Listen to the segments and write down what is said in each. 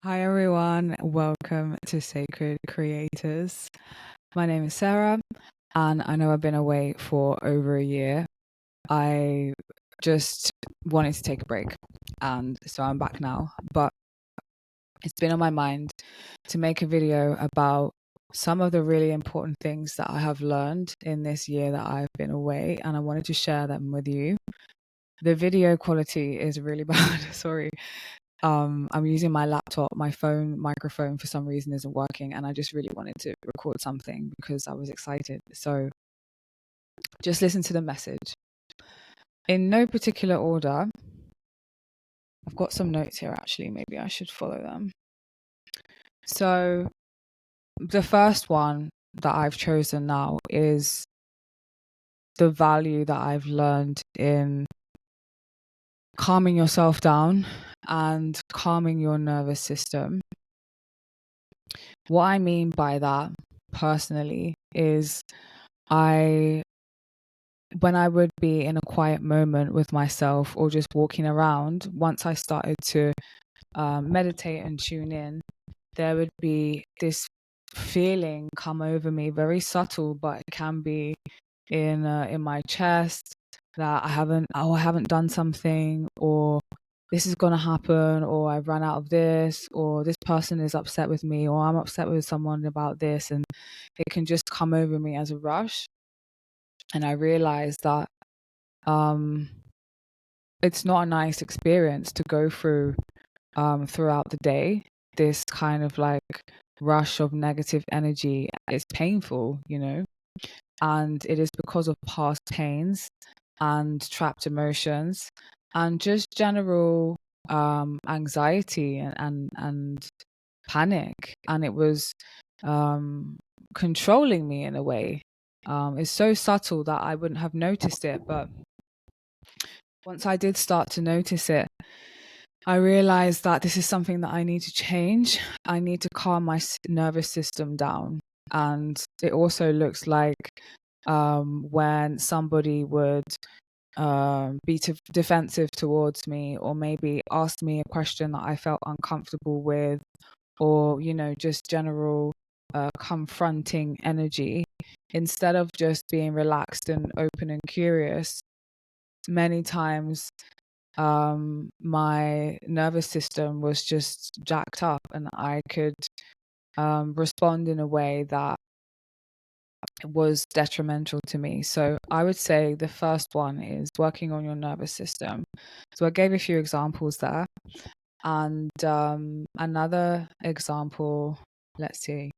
Hi everyone, welcome to Sacred Creators. My name is Sarah, and I know I've been away for over a year. I just wanted to take a break, and so I'm back now. But it's been on my mind to make a video about some of the really important things that I have learned in this year that I've been away, and I wanted to share them with you. The video quality is really bad, sorry. I'm using my laptop, my phone microphone for some reason isn't working, and I just really wanted to record something because I was excited. So just listen to the message. In no particular order, I've got some notes here actually, maybe I should follow them. So the first one that I've chosen now is the value that I've learned in calming yourself down and calming your nervous system. What I mean by that personally is when I would be in a quiet moment with myself or just walking around, once I started to meditate and tune in, there would be this feeling come over me, very subtle, but it can be in my chest that I haven't done something, or this is gonna happen, or I've run out of this, or this person is upset with me, or I'm upset with someone about this, and it can just come over me as a rush. And I realized that um, it's not a nice experience to go through throughout the day. This kind of like rush of negative energy is painful, and it is because of past pains and trapped emotions and just general anxiety and panic. And it was controlling me in a way. It's so subtle that I wouldn't have noticed it, but once I did start to notice it, I realized that this is something that I need to change. I need to calm my nervous system down. And it also looks like when somebody would be defensive towards me, or maybe ask me a question that I felt uncomfortable with, or, just general confronting energy, instead of just being relaxed and open and curious. Many times my nervous system was just jacked up, and I could respond in a way that was detrimental to me. So I would say the first one is working on your nervous system. So I gave a few examples there. And another example, let's see.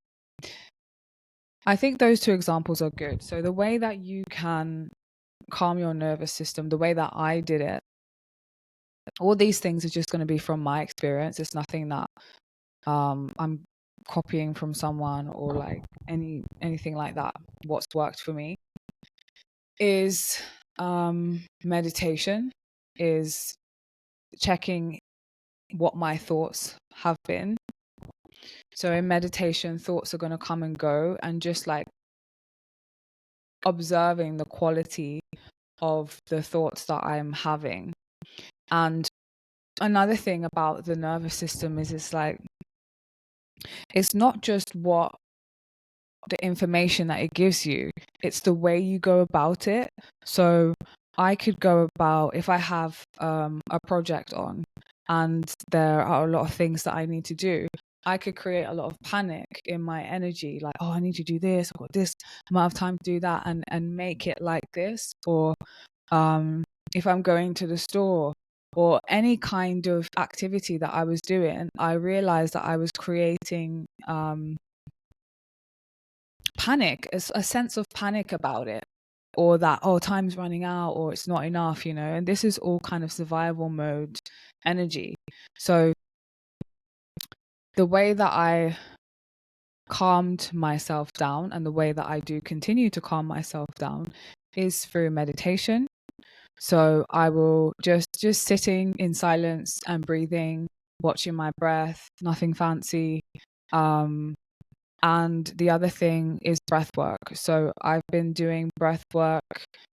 I think those two examples are good. So the way that you can calm your nervous system, the way that I did it, all these things are just going to be from my experience. It's nothing that I'm copying from someone or like anything like that. What's worked for me is meditation, is checking what my thoughts have been. So in meditation, thoughts are going to come and go, and just like observing the quality of the thoughts that I'm having. And another thing about the nervous system is it's not just what the information that it gives you, it's the way you go about it. So I could go about, if I have a project on and there are a lot of things that I need to do, I could create a lot of panic in my energy, like, oh, I need to do this, I've got this amount of time to do that, and make it like this. Or if I'm going to the store or any kind of activity that I was doing, I realized that I was creating panic, a sense of panic about it, or that, oh, time's running out, or it's not enough, and this is all kind of survival mode energy. So the way that I calmed myself down, and the way that I do continue to calm myself down, is through meditation. So I will just sitting in silence and breathing, watching my breath, nothing fancy. And the other thing is breath work. So I've been doing breath work,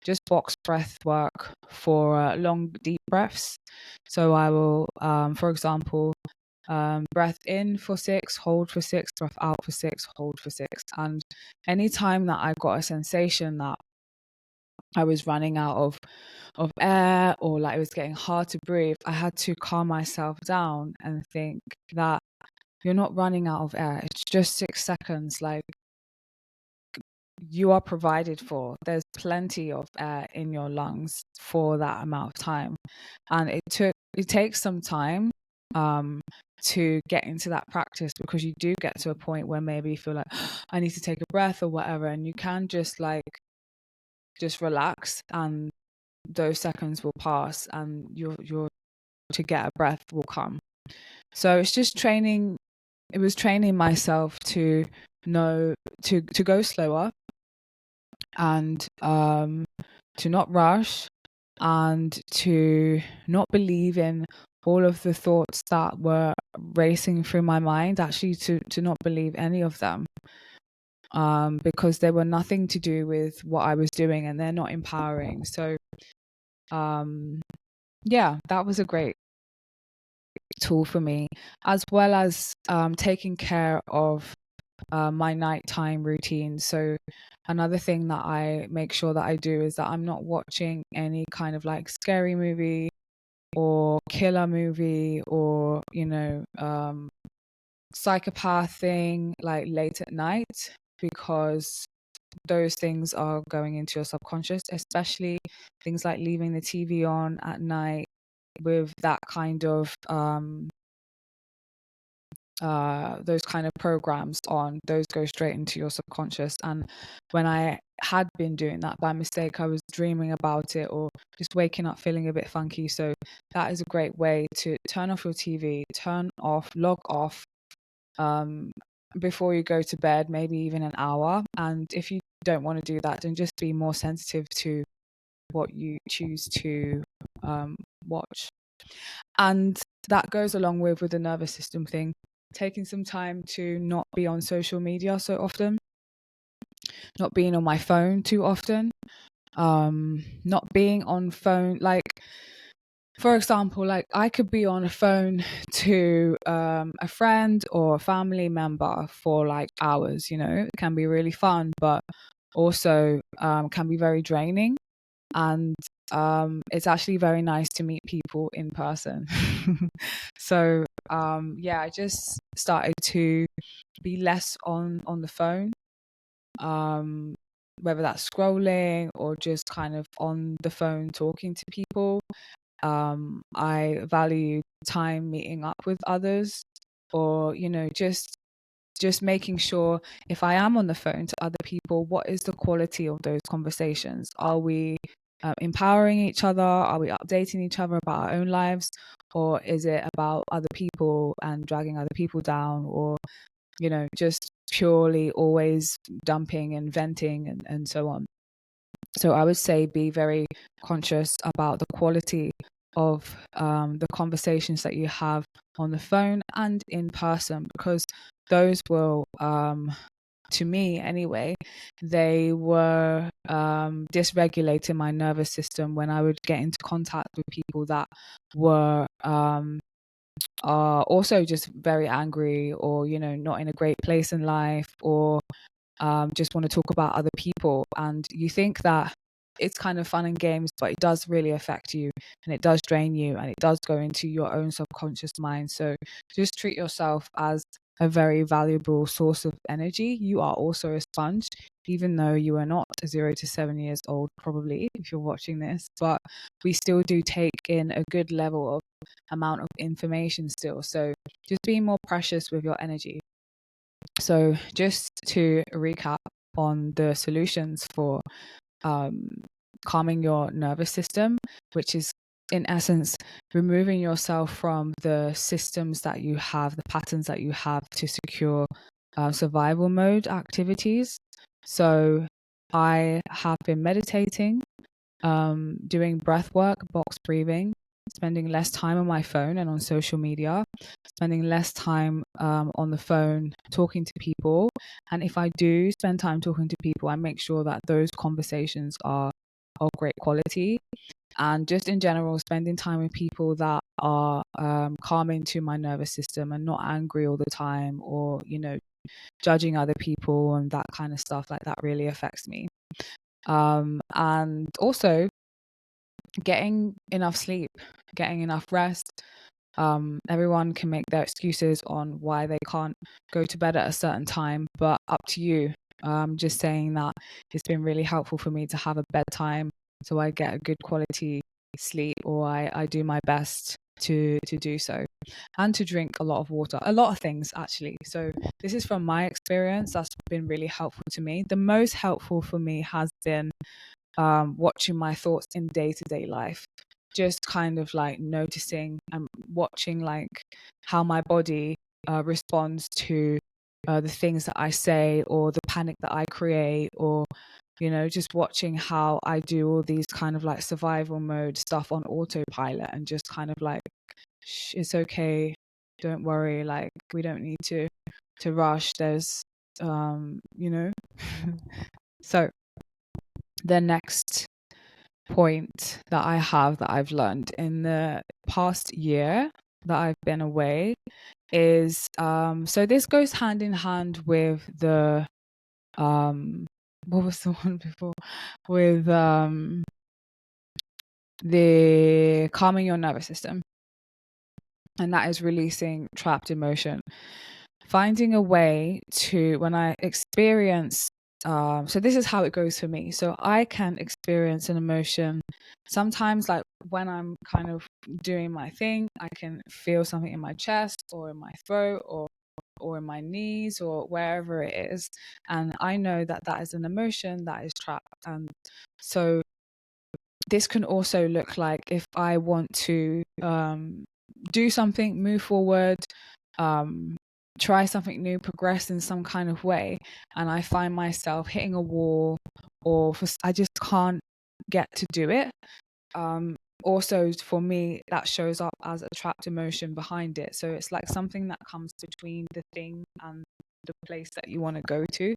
just box breath work for long, deep breaths. So I will, for example, breath in for 6, hold for 6, breath out for 6, hold for 6. And anytime that I got a sensation that I was running out of air, or like it was getting hard to breathe, I had to calm myself down and think that you're not running out of air. It's just 6 seconds. Like, you are provided for. There's plenty of air in your lungs for that amount of time. And it takes some time to get into that practice, because you do get to a point where maybe you feel like, I need to take a breath or whatever, and you can just relax, and those seconds will pass, and your to get a breath will come. So it's just training. It was training myself to know to go slower, and to not rush, and to not believe in all of the thoughts that were racing through my mind. Actually, to not believe any of them, because they were nothing to do with what I was doing, and they're not empowering. So yeah, that was a great tool for me, as well as taking care of my nighttime routine. So another thing that I make sure that I do is that I'm not watching any kind of like scary movie or killer movie, or psychopath thing like late at night, because those things are going into your subconscious, especially things like leaving the TV on at night with that kind of those kind of programs on. Those go straight into your subconscious. And when I had been doing that by mistake, I was dreaming about it, or just waking up feeling a bit funky. So that is a great way to turn off your TV, log off before you go to bed, maybe even an hour. And if you don't want to do that, then just be more sensitive to what you choose to watch. And that goes along with the nervous system thing, taking some time to not be on social media so often, not being on my phone too often, not being on phone, like, for example, like I could be on a phone to a friend or a family member for like hours. It can be really fun, but also can be very draining. And it's actually very nice to meet people in person. So yeah, I just started to be less on the phone, whether that's scrolling or just kind of on the phone talking to people. I value time meeting up with others, or just making sure, if I am on the phone to other people, what is the quality of those conversations? Are we empowering each other? Are we updating each other about our own lives? Or is it about other people and dragging other people down? Or, just purely always dumping and venting and so on. So I would say be very conscious about the quality of the conversations that you have on the phone and in person, because those will, to me anyway, they were dysregulating my nervous system when I would get into contact with people that were are also just very angry, or not in a great place in life, or just want to talk about other people. And you think that it's kind of fun and games, but it does really affect you, and it does drain you, and it does go into your own subconscious mind. So just treat yourself as a very valuable source of energy. You are also a sponge, even though you are not 0 to 7 years old, probably, if you're watching this, but we still do take in a good level of amount of information still. So just being more precious with your energy. So just to recap on the solutions for calming your nervous system, which is in essence removing yourself from the systems that you have, the patterns that you have to secure survival mode activities. So I have been meditating, doing breath work, box breathing, spending less time on my phone and on social media, spending less time on the phone talking to people. And if I do spend time talking to people, I make sure that those conversations are of great quality. and just in general, spending time with people that are calming to my nervous system and not angry all the time, or judging other people and that kind of stuff, like that really affects me. And also getting enough sleep, getting enough rest. Everyone can make their excuses on why they can't go to bed at a certain time, but up to you. Just saying that it's been really helpful for me to have a bedtime so I get a good quality sleep, or I do my best to do so, and to drink a lot of water, a lot of things actually. So this is from my experience, that's been really helpful to me. The most helpful for me has been watching my thoughts in day-to-day life, just kind of like noticing and watching like how my body responds to the things that I say, or the panic that I create, or just watching how I do all these kind of like survival mode stuff on autopilot, and just kind of like, it's okay, don't worry, like we don't need to rush, there's you know so the next point that I have, that I've learned in the past year that I've been away, is so this goes hand in hand with the what was the one before, with the calming your nervous system, and that is releasing trapped emotion. Finding a way to, when I experience, so this is how it goes for me. So I can experience an emotion sometimes, like when I'm kind of doing my thing, I can feel something in my chest or in my throat, or in my knees, or wherever it is, and I know that that is an emotion that is trapped. And so this can also look like, if I want to do something, move forward, um, try something new, progress in some kind of way, and I find myself hitting a wall, or I just can't get to do it. Also, for me, that shows up as a trapped emotion behind it. So it's like something that comes between the thing and the place that you want to go to.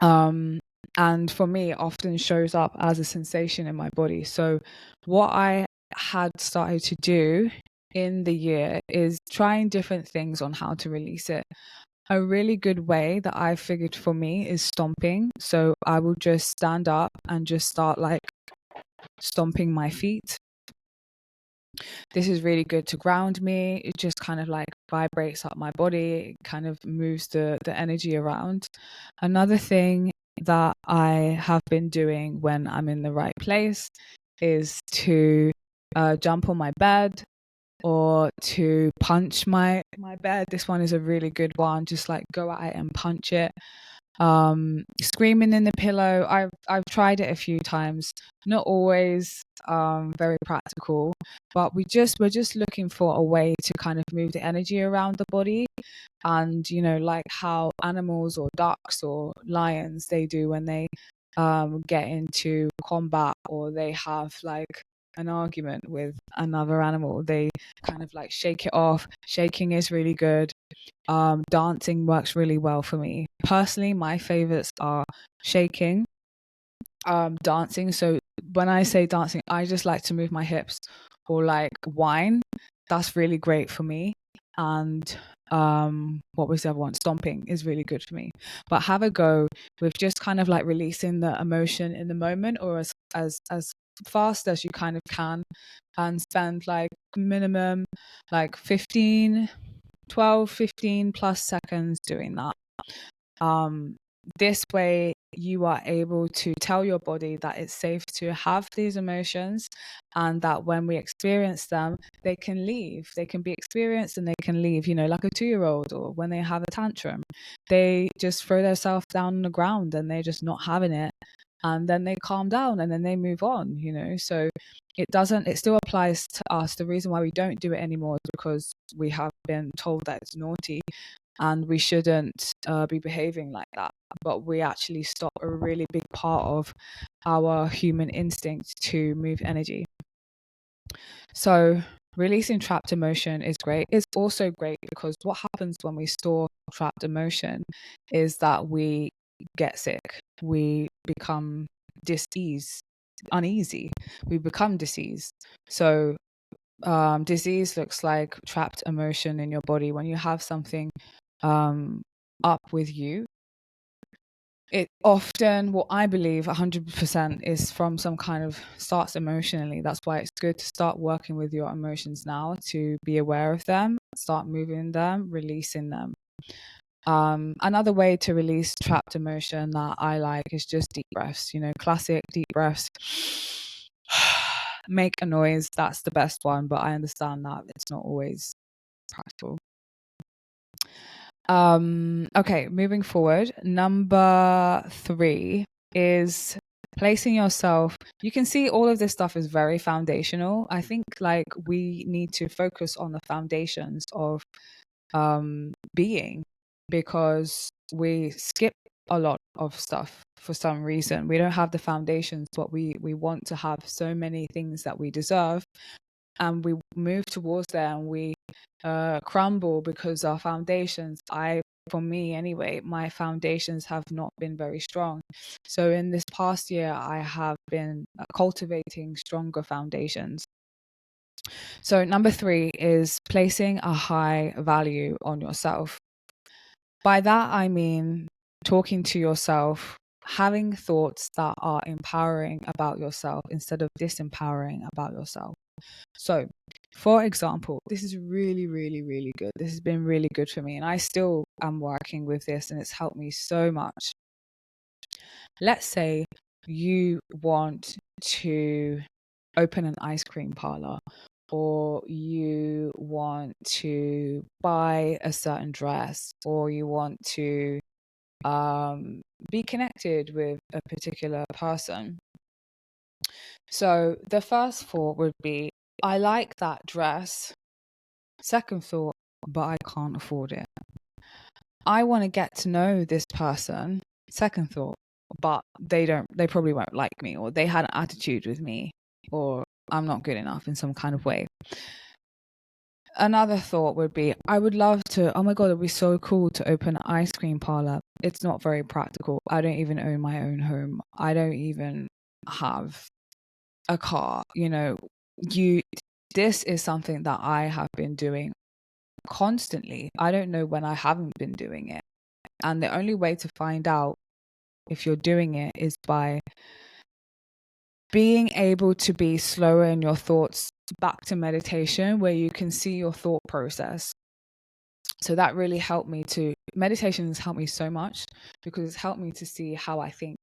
And for me, it often shows up as a sensation in my body. So what I had started to do in the year is trying different things on how to release it. A really good way that I figured for me is stomping. So I will just stand up and just start like stomping my feet. This is really good to ground me. It just kind of like vibrates up my body. It kind of moves the energy around. Another thing that I have been doing when I'm in the right place is to jump on my bed, or to punch my bed. This one is a really good one. Just like go at it and punch it. Screaming in the pillow, I've tried it a few times, not always very practical, but we're just looking for a way to kind of move the energy around the body. And like how animals or ducks or lions, they do when they get into combat, or they have like an argument with another animal, they kind of like shake it off. Shaking is really good. Dancing works really well for me. Personally, my favorites are shaking, dancing. So when I say dancing, I just like to move my hips, or like whine. That's really great for me. And what was the other one? Stomping is really good for me. But have a go with just kind of like releasing the emotion in the moment, or as fast as you kind of can, and spend like minimum like 15 plus seconds doing that. This way you are able to tell your body that it's safe to have these emotions, and that when we experience them, they can leave. They can be experienced and they can leave, like a 2-year-old, or when they have a tantrum, they just throw themselves down on the ground and they're just not having it. And then they calm down and then they move on, So it still applies to us. The reason why we don't do it anymore is because we have been told that it's naughty and we shouldn't be behaving like that. But we actually stop a really big part of our human instinct to move energy. So releasing trapped emotion is great. It's also great because what happens when we store trapped emotion is that we get sick. We become dis-ease. uneasy. We become diseased. So disease looks like trapped emotion in your body. When you have something up with you, it often, what I believe 100% is from some kind of starts emotionally. That's why it's good to start working with your emotions now, to be aware of them, start moving them, releasing them. Another way to release trapped emotion that I like is just deep breaths, classic deep breaths. Make a noise. That's the best one, but I understand that it's not always practical. Okay, moving forward. Number 3 is placing yourself. You can see all of this stuff is very foundational. I think like we need to focus on the foundations of being, because we skip a lot of stuff for some reason. We don't have the foundations, but we want to have so many things that we deserve, and we move towards there, and we crumble because our foundations, for me anyway, my foundations have not been very strong. So in this past year, I have been cultivating stronger foundations. So number 3 is placing a high value on yourself. By that, I mean talking to yourself, having thoughts that are empowering about yourself instead of disempowering about yourself. So, for example, this is really, really, really good. This has been really good for me, and I still am working with this, and it's helped me so much. Let's say you want to open an ice cream parlor, or you want to buy a certain dress, or you want to be connected with a particular person. So the first thought would be, I like that dress. Second thought, but I can't afford it. I want to get to know this person. Second thought, but they probably won't like me, or they had an attitude with me, or I'm not good enough in some kind of way. Another thought would be, I would love to, oh my God, it'd be so cool to open an ice cream parlor. It's not very practical. I don't even own my own home. I don't even have a car. This is something that I have been doing constantly. I don't know when I haven't been doing it. And the only way to find out if you're doing it is by being able to be slower in your thoughts, back to meditation, where you can see your thought process. So that really helped me meditation has helped me so much, because it's helped me to see how I think,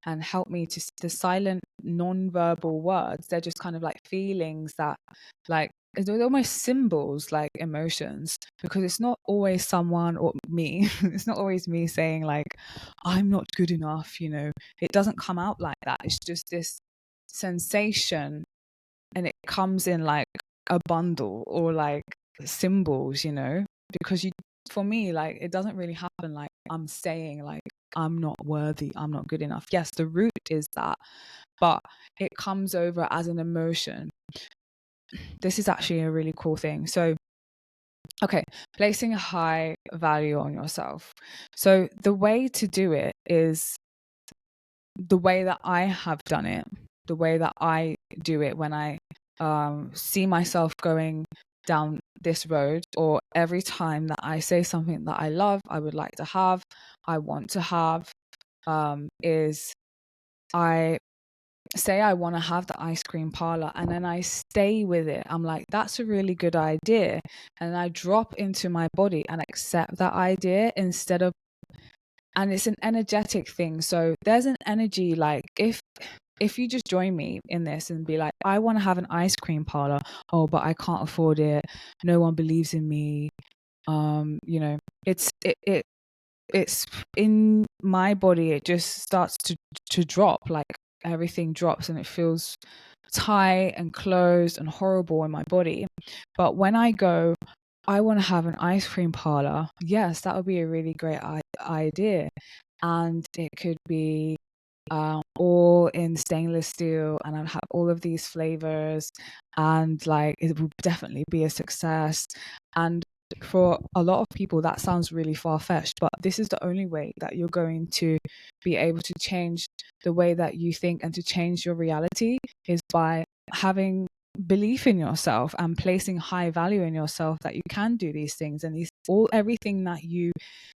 and helped me to the silent non-verbal words. They're just kind of like feelings that, like, they're almost symbols, like emotions, because it's not always someone or me. It's not always me saying like, I'm not good enough. It doesn't come out like that. It's just this sensation, and it comes in like a bundle, or like symbols, because for me, like, it doesn't really happen like I'm saying like, I'm not worthy, I'm not good enough. Yes, the root is that, but it comes over as an emotion. This is actually a really cool thing. So, okay, placing a high value on yourself. So the way to do it is the way that I have done it, the way that I do it when I see myself going down this road, or every time that I say something that I love, I would like to have, I want to have, is I say I want to have the ice cream parlor, and then I stay with it. I'm like, that's a really good idea. And I drop into my body and accept that idea and it's an energetic thing. So there's an energy, like, if you just join me in this and be like, I want to have an ice cream parlor, oh, but I can't afford it, no one believes in me, it's in my body, it just starts to drop, like everything drops, and it feels tight and closed and horrible in my body. But when I go, I want to have an ice cream parlor, yes, that would be a really great idea. And it could be all in stainless steel, and I'd have all of these flavors, and like, it would definitely be a success. And For a lot of people, that sounds really far-fetched, but this is the only way that you're going to be able to change the way that you think and to change your reality, is by having belief in yourself and placing high value in yourself that you can do these things, and everything that you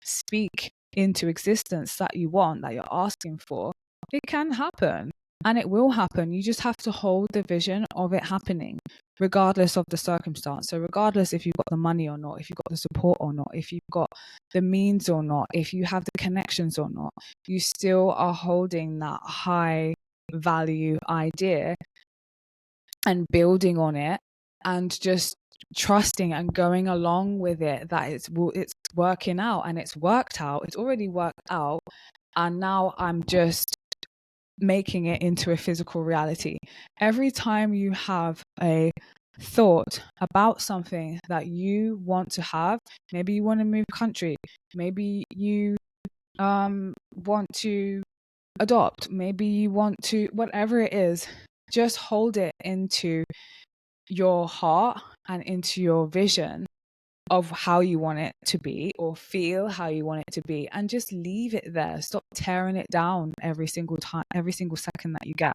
speak into existence that you want, that you're asking for, it can happen. And it will happen. You just have to hold the vision of it happening, regardless of the circumstance. So regardless if you've got the money or not, if you've got the support or not, if you've got the means or not, if you have the connections or not, you still are holding that high value idea and building on it, and just trusting and going along with it, that it's working out, and it's worked out. It's already worked out. And now I'm just making it into a physical reality. Every time you have a thought about something that you want to have, maybe you want to move country, maybe you want to adopt, maybe you want to, whatever it is, just hold it into your heart and into your vision of how you want it to be, or feel how you want it to be, and just leave it there. Stop tearing it down every single time, every single second that you get.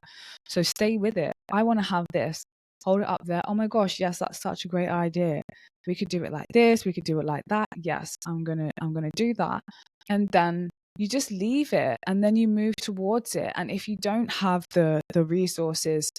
So stay with it. I want to have this. Hold it up there. Oh my gosh, yes, that's such a great idea. We could do it like this, we could do it like that. Yes, I'm gonna do that. And then you just leave it, and then you move towards it. And if you don't have the resources,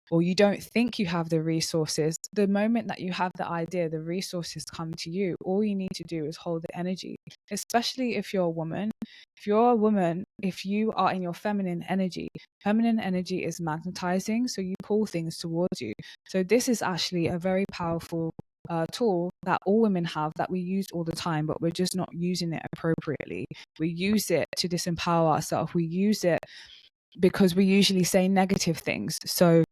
or you don't think you have the resources, the moment that you have the idea, the resources come to you. All you need to do is hold the energy, especially if you're a woman. If you're a woman, if you are in your feminine energy is magnetizing, so you pull things towards you. So this is actually a very powerful tool that all women have, that we use all the time, but we're just not using it appropriately. We use it to disempower ourselves. We use it because we usually say negative things. So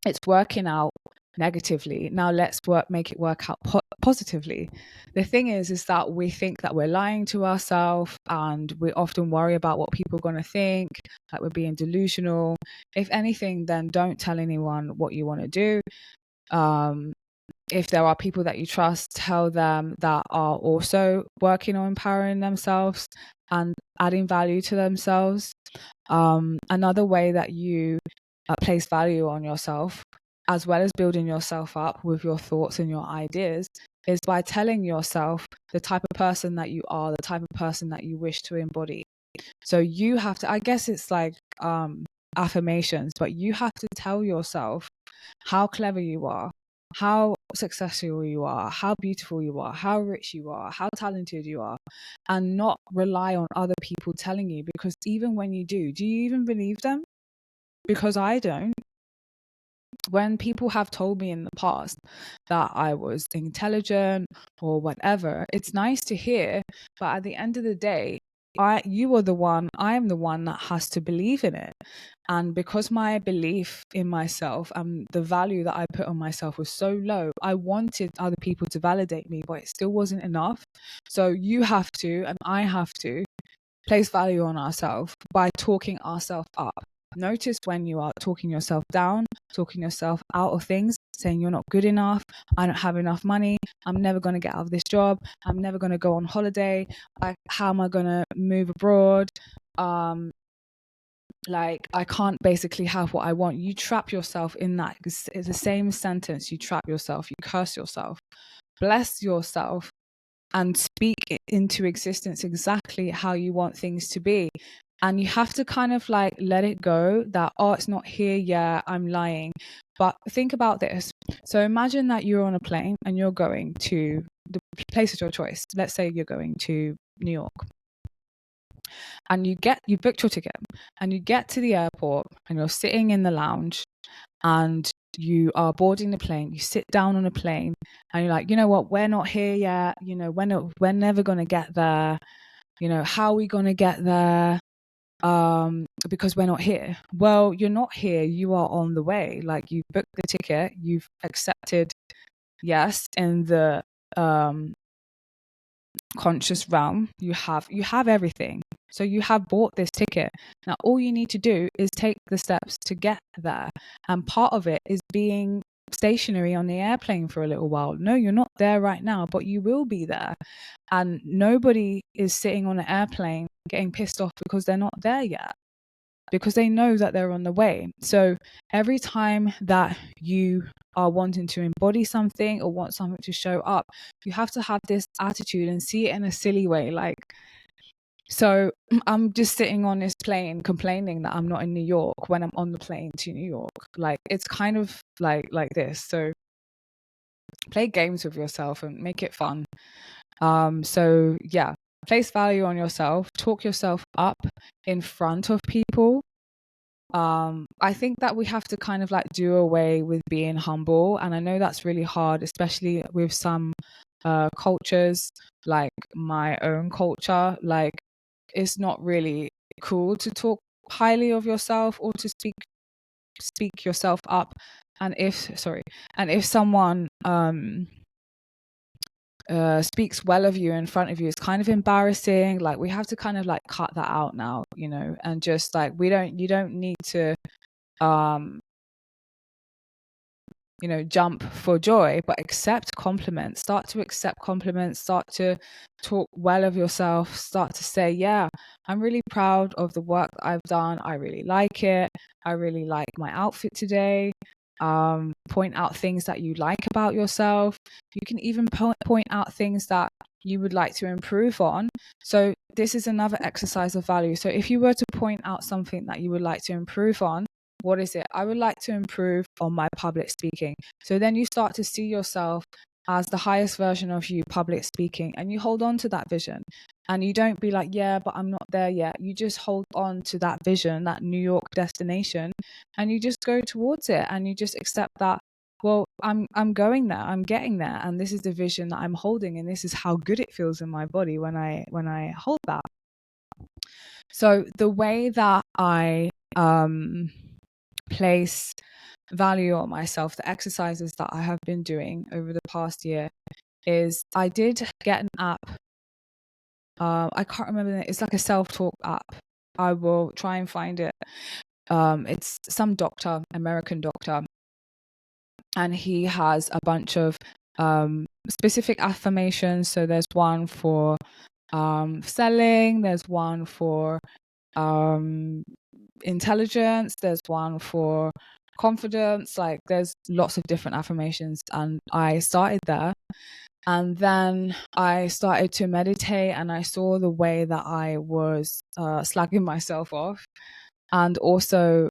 it's working out negatively. Now let's make it work out positively. The thing is that we think that we're lying to ourselves, and we often worry about what people are going to think, like we're being delusional. If anything, then don't tell anyone what you want to do. If there are people that you trust, tell them that are also working on empowering themselves and adding value to themselves. Another way that you place value on yourself, as well as building yourself up with your thoughts and your ideas, is by telling yourself the type of person that you are, the type of person that you wish to embody. So you have to, I guess it's like affirmations, but you have to tell yourself how clever you are, how successful you are, how beautiful you are, how rich you are, how talented you are, and not rely on other people telling you. Because even when you do you even believe them? Because I don't. When people have told me in the past that I was intelligent or whatever, it's nice to hear, but at the end of the day, I am the one that has to believe in it. And because my belief in myself and the value that I put on myself was so low, I wanted other people to validate me, but it still wasn't enough. So you have to, and I have to, place value on ourselves by talking ourselves up. Notice when you are talking yourself down, talking yourself out of things, saying you're not good enough, I don't have enough money, I'm never going to get out of this job, I'm never going to go on holiday, how am I going to move abroad? Like, I can't basically have what I want. You trap yourself in that. It's the same sentence. You trap yourself, you curse yourself, bless yourself, and speak it into existence exactly how you want things to be. And you have to kind of like let it go that, oh, it's not here yet, I'm lying. But think about this. So imagine that you're on a plane and you're going to the place of your choice. Let's say you're going to New York. And you booked your ticket, and you get to the airport, and you're sitting in the lounge, and you are boarding the plane. You sit down on a plane, and you're like, you know what, we're not here yet. You know, we're never going to get there. You know, how are we going to get there? Because we're not here. Well, you're not here. You are on the way. Like, you've booked the ticket. You've accepted yes in the conscious realm. You have everything. So you have bought this ticket. Now all you need to do is take the steps to get there. And part of it is being stationary on the airplane for a little while. No, you're not there right now, but you will be there. And nobody is sitting on an airplane getting pissed off because they're not there yet, because they know that they're on the way. So every time that you are wanting to embody something or want something to show up, you have to have this attitude and see it in a silly way. Like, so I'm just sitting on this plane complaining that I'm not in New York when I'm on the plane to New York. Like, it's kind of like this. So play games with yourself and make it fun. So yeah, place value on yourself, talk yourself up in front of people. I think that we have to kind of like do away with being humble. And I know that's really hard, especially with some cultures, like my own culture. Like, it's not really cool to talk highly of yourself or to speak yourself up. And if someone speaks well of you in front of you, it's kind of embarrassing. Like, we have to kind of like cut that out now, and just like, you don't need to jump for joy, but accept compliments. Start to accept compliments. Start to talk well of yourself. Start to say, yeah, I'm really proud of the work that I've done. I really like it. I really like my outfit today. Point out things that you like about yourself. You can even point out things that you would like to improve on. So this is another exercise of value. So if you were to point out something that you would like to improve on, what is it? I would like to improve on my public speaking. So then you start to see yourself as the highest version of you public speaking, and you hold on to that vision. And you don't be like, yeah, but I'm not there yet. You just hold on to that vision, that New York destination, and you just go towards it, and you just accept that, well, I'm going there, I'm getting there, and this is the vision that I'm holding, and this is how good it feels in my body when I hold that. So the way that I place value on myself, the exercises that I have been doing over the past year, is I did get an app. I can't remember it. It's like a self-talk app. I will try and find it. It's some doctor, American doctor, and he has a bunch of specific affirmations. So there's one for selling, there's one for intelligence, there's one for confidence. Like, there's lots of different affirmations, and I started there, and then I started to meditate, and I saw the way that I was slagging myself off, and also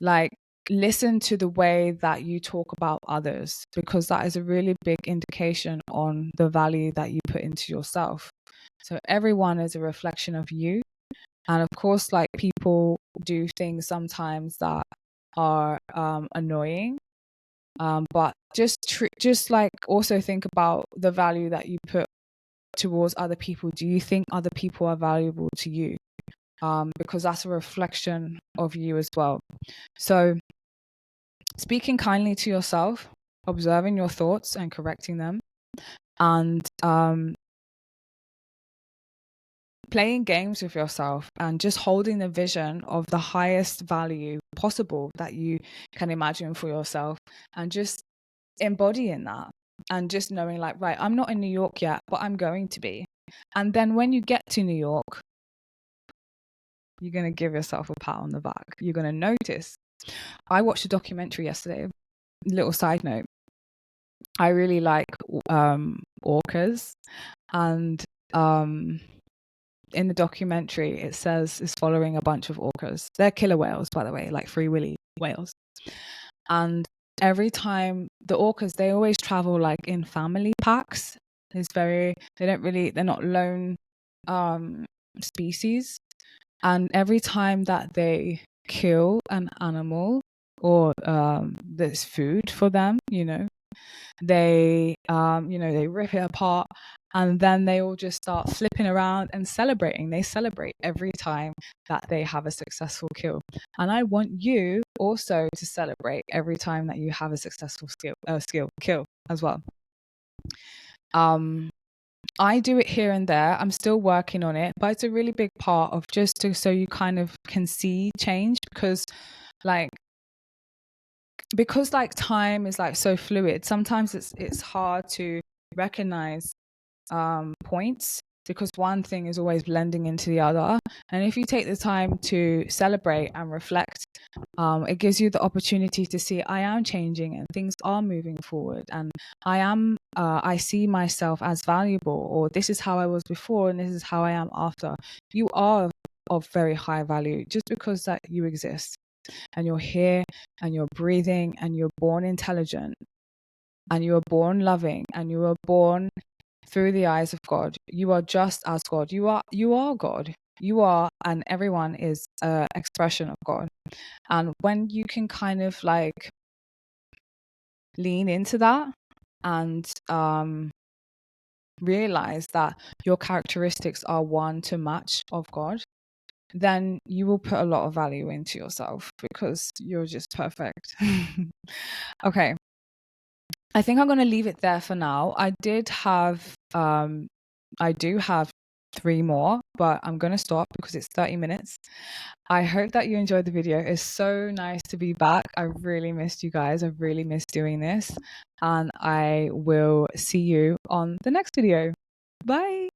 like, listen to the way that you talk about others, because that is a really big indication on the value that you put into yourself. So everyone is a reflection of you. And of course, like, people do things sometimes that are annoying. But just like, also think about the value that you put towards other people. Do you think other people are valuable to you? Because that's a reflection of you as well. So speaking kindly to yourself, observing your thoughts and correcting them, and playing games with yourself, and just holding the vision of the highest value possible that you can imagine for yourself, and just embodying that, and just knowing, like, right, I'm not in New York yet, but I'm going to be. And then when you get to New York, you're going to give yourself a pat on the back. You're going to notice. I watched a documentary yesterday. Little side note. I really like orcas, and in the documentary, it says it's following a bunch of orcas. They're killer whales, by the way, like Free Willy whales. And every time the orcas, they always travel like in family packs. They're not lone species. And every time that they kill an animal, or there's food for them, they they rip it apart, and then they all just start flipping around and celebrating. They celebrate every time that they have a successful kill. And I want you also to celebrate every time that you have a successful kill as well. I do it here and there. I'm still working on it, but it's a really big part of so you kind of can see change, because like, because like time is like so fluid, sometimes it's hard to recognize points, because one thing is always blending into the other. And if you take the time to celebrate and reflect, it gives you the opportunity to see, I am changing and things are moving forward, and I see myself as valuable, or this is how I was before and this is how I am after. You are of very high value just because that you exist, and you're here, and you're breathing, and you're born intelligent, and you are born loving, and you are born through the eyes of God. You are just as God. You are God. You are, and everyone is an expression of God. And when you can kind of like lean into that and realize that your characteristics are one to match of God, then you will put a lot of value into yourself because you're just perfect. Okay. I think I'm going to leave it there for now. I do have 3 more, but I'm going to stop because it's 30 minutes. I hope that you enjoyed the video. It's so nice to be back. I really missed you guys. I really missed doing this. And I will see you on the next video. Bye.